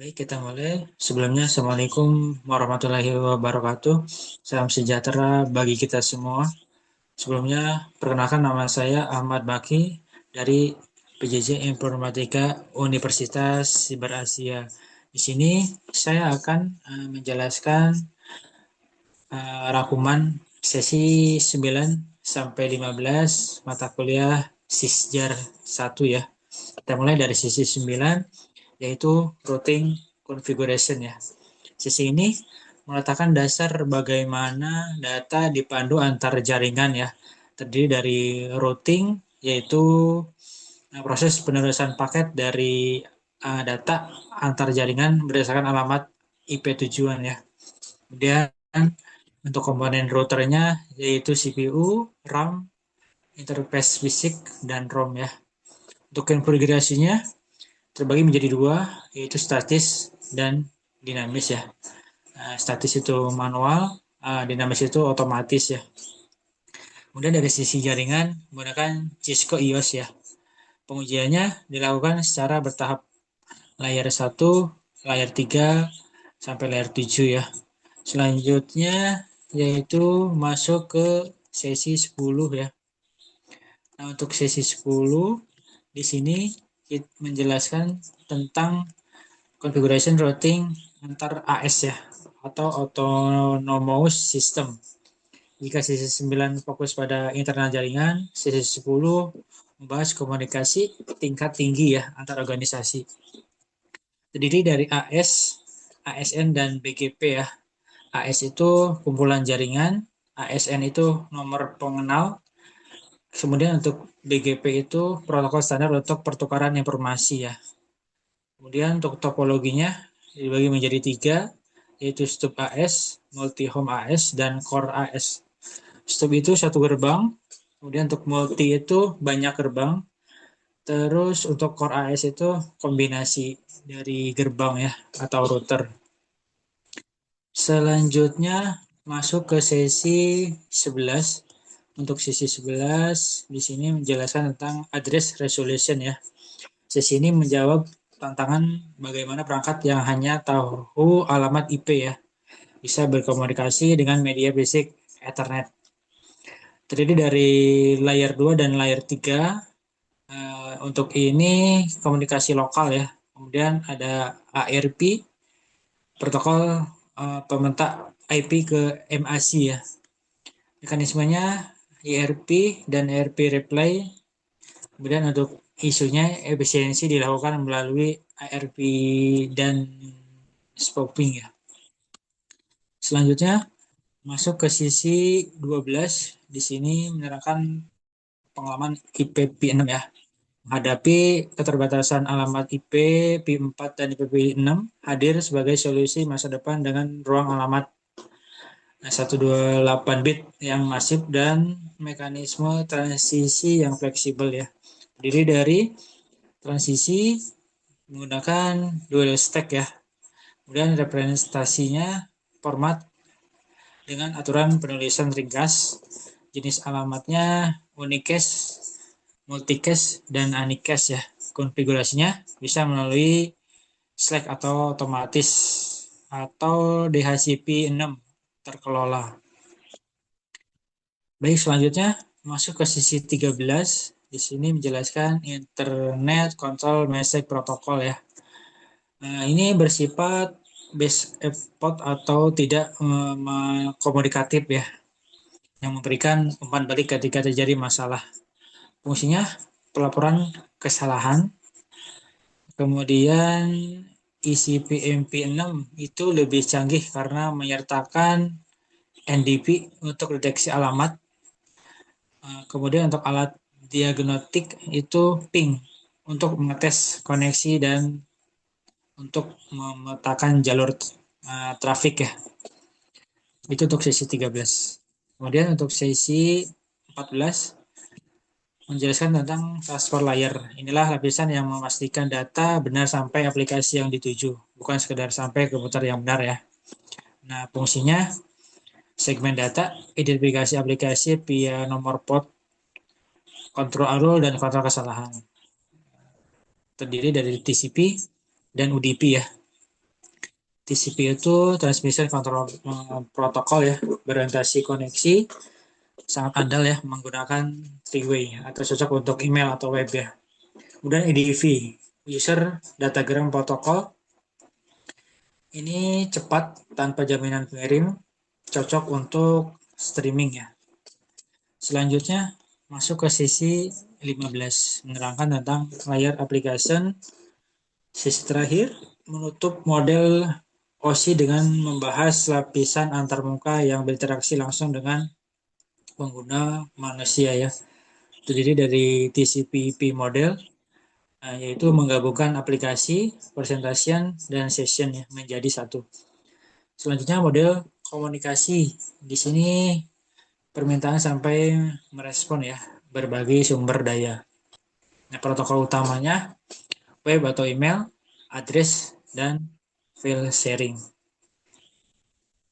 Baik, kita mulai. Sebelumnya, Assalamualaikum warahmatullahi wabarakatuh. Salam sejahtera bagi kita semua. Sebelumnya, perkenalkan nama saya Ahmad Baki dari PJJ Informatika Universitas Siber Asia. Di sini saya akan menjelaskan rangkuman sesi 9 sampai 15 mata kuliah Sisjar 1 ya. Kita mulai dari sesi 9 yaitu routing configuration ya. Sisi ini meletakkan dasar bagaimana data dipandu antar jaringan ya. Terdiri dari routing, yaitu proses penerusan paket dari data antar jaringan berdasarkan alamat IP tujuan ya. Kemudian untuk komponen routernya yaitu CPU, RAM, interface fisik, dan ROM ya. Untuk konfigurasinya terbagi menjadi dua, yaitu statis dan dinamis ya. Statis itu manual, dinamis itu otomatis ya. Kemudian dari sisi jaringan menggunakan Cisco IOS ya. Pengujiannya dilakukan secara bertahap, layer 1, layer 3, sampai layer 7 ya. Selanjutnya yaitu masuk ke sesi 10 ya. Nah, untuk sesi 10 di sini kita menjelaskan tentang configuration routing antar AS ya, atau autonomous system. Jika sesi 9 fokus pada internal jaringan, sesi 10 membahas komunikasi tingkat tinggi ya antar organisasi. Terdiri dari AS, ASN, dan BGP ya. AS itu kumpulan jaringan, ASN itu nomor pengenal, kemudian untuk BGP itu protokol standar untuk pertukaran informasi ya. Kemudian untuk topologinya dibagi menjadi tiga, yaitu stub AS, multi home AS, dan core AS. Stub itu satu gerbang, kemudian untuk multi itu banyak gerbang, terus untuk core AS itu kombinasi dari gerbang ya, atau router. Selanjutnya masuk ke sesi 11. Untuk sesi 11 di sini menjelaskan tentang address resolution ya. Sesi ini menjawab tantangan bagaimana perangkat yang hanya tahu alamat IP ya bisa berkomunikasi dengan media basic Ethernet. Terdiri dari layer 2 dan layer 3. Untuk ini komunikasi lokal ya. Kemudian ada ARP, protokol pementak IP ke MAC ya. Mekanismenya IRP dan IRP reply. Kemudian untuk isunya efisiensi dilakukan melalui IRP dan spoofing ya. Selanjutnya masuk ke sisi 12. Di sini menerangkan pengalaman IP v6 ya. Menghadapi keterbatasan alamat IP V4 dan IPv6 hadir sebagai solusi masa depan dengan ruang alamat 128 bit yang masif dan mekanisme transisi yang fleksibel ya. Terdiri dari transisi menggunakan dual stack ya. Kemudian representasinya format dengan aturan penulisan ringkas, jenis alamatnya unicast, multicast, dan unicast ya. Konfigurasinya bisa melalui Slack atau otomatis atau DHCP 6 terkelola. Baik, selanjutnya masuk ke sisi 13. Di sini menjelaskan Internet Control Message Protocol ya. Nah, ini bersifat base effort atau tidak komunikatif ya, yang memberikan umpan balik ketika terjadi masalah. Fungsinya pelaporan kesalahan. Kemudian ICP-MP6 itu lebih canggih karena menyertakan NDP untuk deteksi alamat. Kemudian untuk alat diagnostik itu ping untuk mengetes koneksi dan untuk memetakan jalur trafik ya. Itu untuk sesi 13. Kemudian untuk sesi 14 menjelaskan tentang transfer layer. Inilah lapisan yang memastikan data benar sampai aplikasi yang dituju, bukan sekedar sampai komputer yang benar ya. Nah, fungsinya segmen data, identifikasi aplikasi via nomor port, kontrol arul, dan kontrol kesalahan. Terdiri dari TCP dan UDP ya. TCP itu Transmission Control Protocol ya, berorientasi koneksi, sangat andal ya, menggunakan three-way atau cocok untuk email atau web ya. Kemudian EDV, User Datagram Protocol, ini cepat tanpa jaminan pengirim, cocok untuk streaming ya. Selanjutnya masuk ke sisi 15, menerangkan tentang layer application. Sisi terakhir menutup model OSI dengan membahas lapisan antarmuka yang berinteraksi langsung dengan pengguna manusia ya. Terdiri dari TCP/IP model, yaitu menggabungkan aplikasi, presentasian, dan session ya, menjadi satu. Selanjutnya model komunikasi. Di sini permintaan sampai merespon ya berbagai sumber daya. Nah, protokol utamanya web atau email, address, dan file sharing.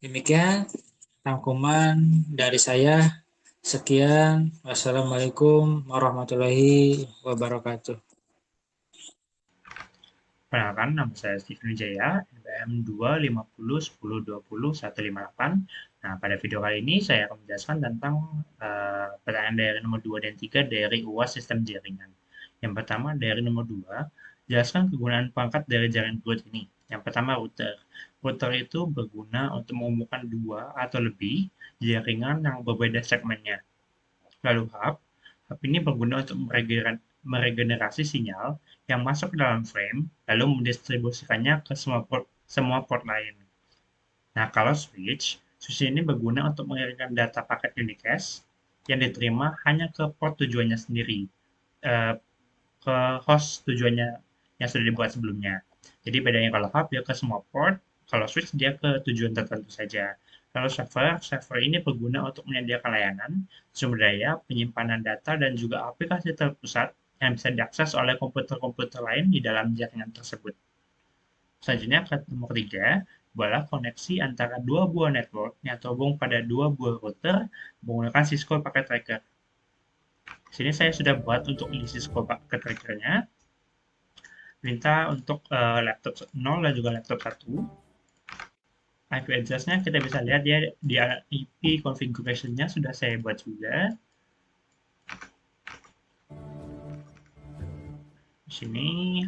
Demikian rangkuman dari saya. Sekian. Wassalamualaikum warahmatullahi wabarakatuh. Perkenalkan, nama saya Steven Wijaya, NPM 25010200158. Nah, pada video kali ini saya akan menjelaskan tentang pertanyaan dari nomor 2 dan 3 dari UAS sistem jaringan. Yang pertama, dari nomor 2, jelaskan kegunaan perangkat dari jaringan root ini. Yang pertama, router. Router itu berguna untuk menghubungkan dua atau lebih jaringan yang berbeda segmennya. Lalu hub. Hub ini berguna untuk meregenerasi sinyal yang masuk ke dalam frame, lalu mendistribusikannya ke semua port lain. Nah, kalau switch ini berguna untuk mengirimkan data paket unicast yang diterima hanya ke port tujuannya sendiri, ke host tujuannya yang sudah dibuat sebelumnya. Jadi bedanya kalau hub dia ke semua port, kalau switch dia ke tujuan tertentu saja. Lalu server ini berguna untuk menyediakan layanan, sumber daya, penyimpanan data, dan juga aplikasi terpusat yang bisa diakses oleh komputer-komputer lain di dalam jaringan tersebut. Selanjutnya ke nomor 3, adalah koneksi antara dua buah network yang terhubung pada dua buah router menggunakan Cisco Packet Tracker. Di sini saya sudah buat untuk Cisco Packet Tracker-nya. Perintah untuk laptop 0 dan juga laptop 1. IP address-nya kita bisa lihat ya di IP configuration-nya sudah saya buat juga. Di sini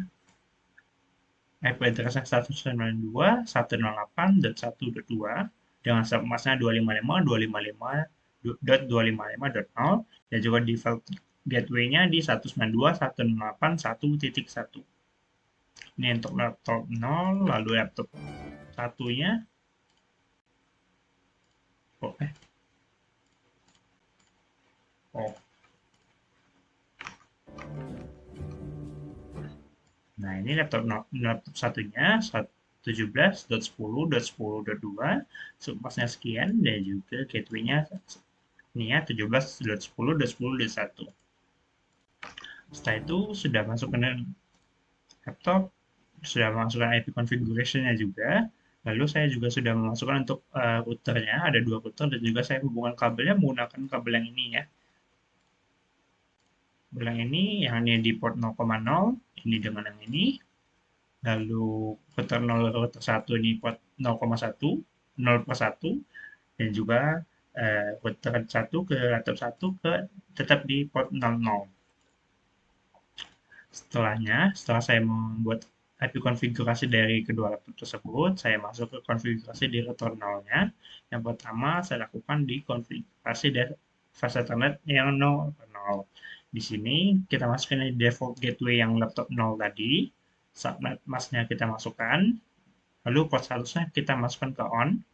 IP address-nya 192.168.1.2 dengan submask-nya 255.255.255.0 dan juga default gateway-nya di 192.168.1.1. Ini untuk laptop 0, lalu laptop 1-nya. Oh. Nah, ini laptop satunya 17.10.10.2, submasknya sekian, dan juga gateway-nya ini ya 17.10.10.1. Setelah itu sudah masukkan laptop, sudah masukkan IP configuration-nya juga. Lalu saya juga sudah memasukkan untuk routernya, ada dua router dan juga saya hubungan kabelnya menggunakan kabel yang ini ya. Kabel yang ini di port 0,0, ini dengan yang ini. Lalu router 0, router 1 ini port 0,1, 0/1, dan juga router 1 ke laptop 1 tetap di port 00. Setelah saya membuat IP konfigurasi dari kedua laptop tersebut, saya masuk ke konfigurasi di router 0-nya. Yang pertama, saya lakukan di konfigurasi dari fast Ethernet yang 0/0. Di sini, kita masukkan di default gateway yang laptop 0 tadi. Subnet masknya kita masukkan. Lalu port statusnya kita masukkan ke on.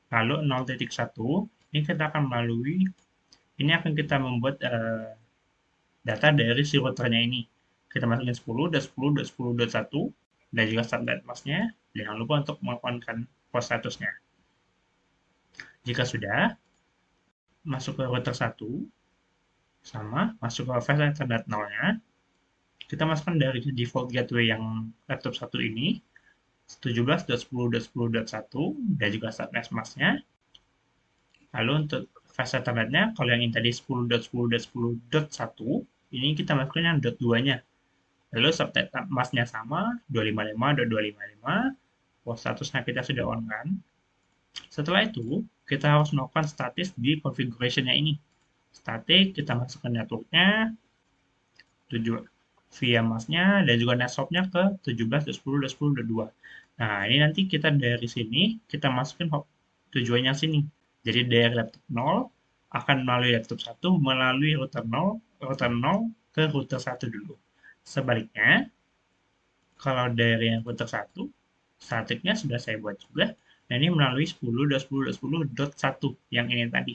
Lalu 0.1, ini kita akan ini akan kita membuat data dari si routernya ini. Kita masukin 10.10.10.1 dan juga subnet masknya. Jangan lupa untuk mengonkan port statusnya. Jika sudah, masuk ke router 1, sama, masuk ke fast Ethernet 0-nya. Kita masukkan dari default gateway yang laptop 1 ini, 17.10.10.1 dan juga subnet masknya. Lalu untuk fast Ethernet-nya, kalau yang ini tadi 10.10.10.1, ini kita masukkan yang .2-nya. Lalu subnet masknya sama, 255.255, Port statusnya kita sudah on kan. Setelah itu, kita harus melakukan statis di configuration-nya ini. Static, kita masukkan networknya, tujuh via masnya dan juga netshopnya ke 17.10.10.2. Nah, ini nanti kita dari sini, kita masukin tujuannya sini. Jadi dari laptop 0 akan melalui laptop 1, melalui router 0 ke router 1 dulu. Sebaliknya, kalau dari yang router 1, statiknya sudah saya buat juga. Nah, ini melalui 10.10.10.1 yang ini tadi.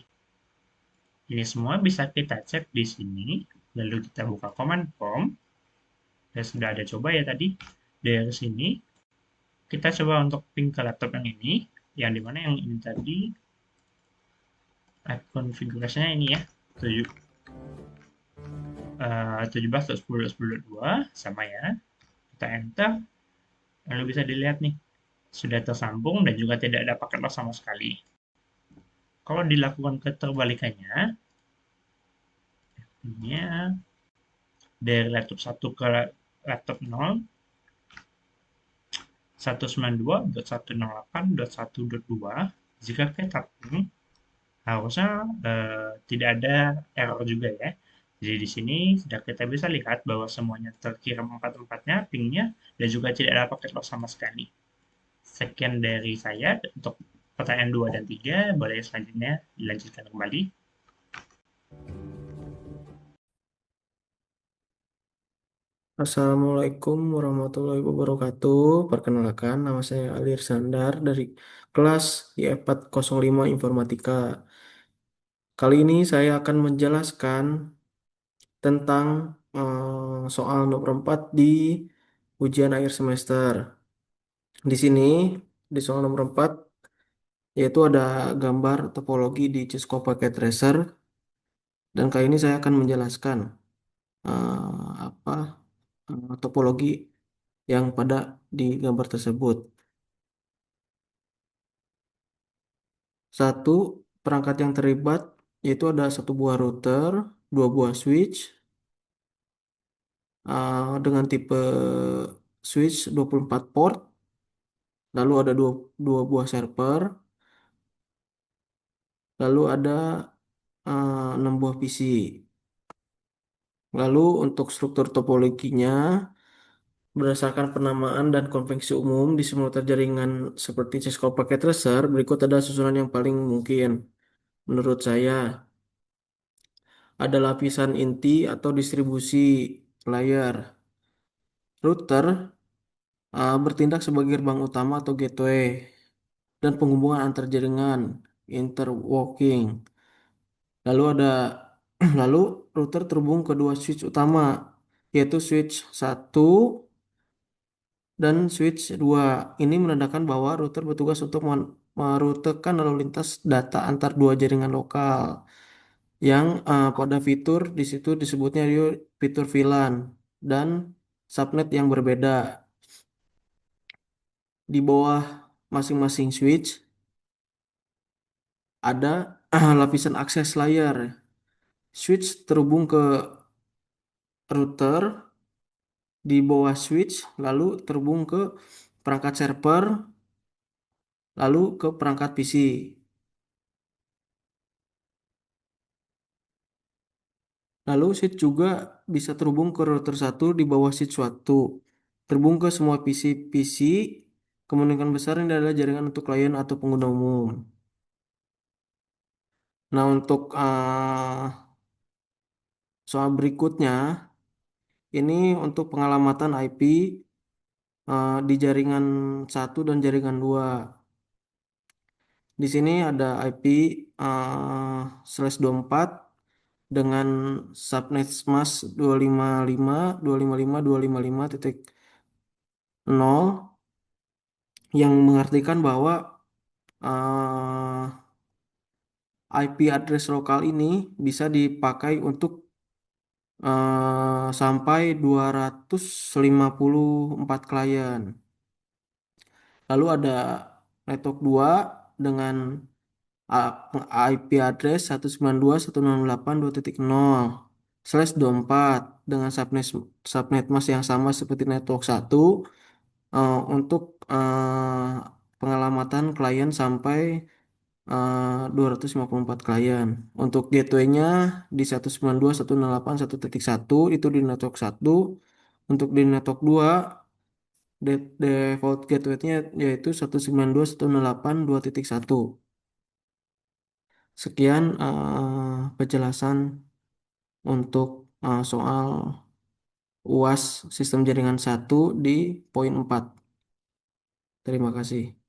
Ini semua bisa kita cek di sini. Lalu kita buka command prompt. Dan sudah ada coba ya tadi. Dari sini, kita coba untuk ping ke laptop yang ini. Yang dimana yang ini tadi, konfigurasinya ini ya. 17.10.10.2 sama ya. Kita enter. Lalu bisa dilihat nih. Sudah tersambung dan juga tidak ada paket loss sama sekali. Kalau dilakukan keterbalikannya, ini dari laptop 1 ke laptop 0, 192.168.1.2, jika kita ping, harusnya tidak ada error juga ya. Jadi di sini sudah kita bisa lihat bahwa semuanya terkirim empat-empatnya, pingnya, dan juga tidak ada paket loss sama sekali. Sekian dari saya untuk pertanyaan 2 dan 3. Boleh selanjutnya dilanjutkan kembali. Assalamualaikum warahmatullahi wabarakatuh. Perkenalkan, nama saya Alir Sandar dari kelas I405 Informatika. Kali ini saya akan menjelaskan tentang soal nomor 4 di ujian akhir semester. Di sini, di soal nomor 4, yaitu ada gambar topologi di Cisco Packet Tracer. Dan kali ini saya akan menjelaskan apa topologi yang pada di gambar tersebut. Satu, perangkat yang terlibat yaitu ada satu buah router, dua buah switch dengan tipe switch 24 port, lalu ada dua buah server, lalu ada 6 buah PC. Lalu untuk struktur topologinya berdasarkan penamaan dan konvensi umum di simulator jaringan seperti Cisco Packet Tracer, berikut ada susunan yang paling mungkin menurut saya. Ada lapisan inti atau distribusi layar. Router bertindak sebagai gerbang utama atau gateway dan penghubungan antar jaringan interworking. Lalu ada lalu router terhubung ke dua switch utama yaitu switch satu dan switch 2. Ini menandakan bahwa router bertugas untuk merutekan lalu lintas data antar dua jaringan lokal yang pada fitur di situ disebutnya fitur VLAN dan subnet yang berbeda. Di bawah masing-masing switch ada lapisan akses layer. Switch terhubung ke router di bawah switch, lalu terhubung ke perangkat server, lalu ke perangkat PC. Lalu switch juga bisa terhubung ke router satu di bawah switch 1. Terhubung ke semua PC kemungkinan besar ini adalah jaringan untuk klien atau pengguna umum. Nah, untuk soal berikutnya, ini untuk pengalamatan IP di jaringan satu dan jaringan 2. Di sini ada IP /24 dengan subnet mask 255.255.255.0 yang mengartikan bahwa IP address lokal ini bisa dipakai untuk sampai 254 klien. Lalu ada network 2 dengan IP address 192.168.2.0/24 dengan subnet mask yang sama seperti network 1 untuk pengelamatan klien sampai 254 klien. Untuk gateway-nya di 192.168.1.1 itu di network satu. Untuk di network 2 default gateway-nya yaitu 192.168.2.1. Sekian penjelasan untuk soal UAS sistem jaringan satu di poin 4. Terima kasih.